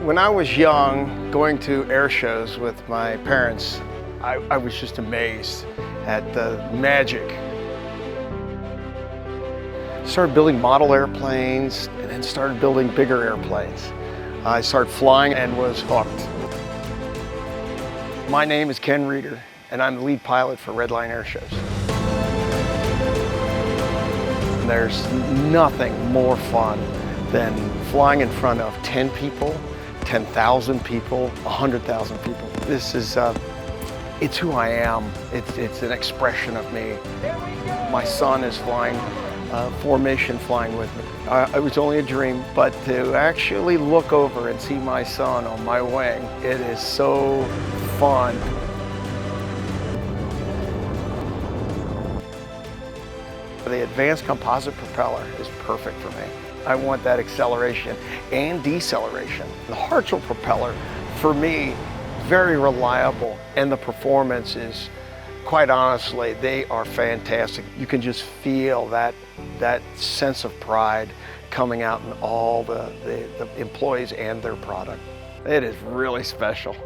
When I was young, going to air shows with my parents, I was just amazed at the magic. Started building model airplanes and then started building bigger airplanes. I started flying and was hooked. My name is Ken Rieder and I'm the lead pilot for Redline Airshows. There's nothing more fun than flying in front of 10 people, 10,000 people, 100,000 people. This is, it's who I am. It's an expression of me. My son is flying, formation flying with me. It was only a dream, but to actually look over and see my son on my wing, it is so fun. The advanced composite propeller is perfect for me. I want that acceleration and deceleration. The Hartzell Propeller, for me, very reliable, and the performance is, quite honestly, they are fantastic. You can just feel that sense of pride coming out in all the employees and their product. It is really special.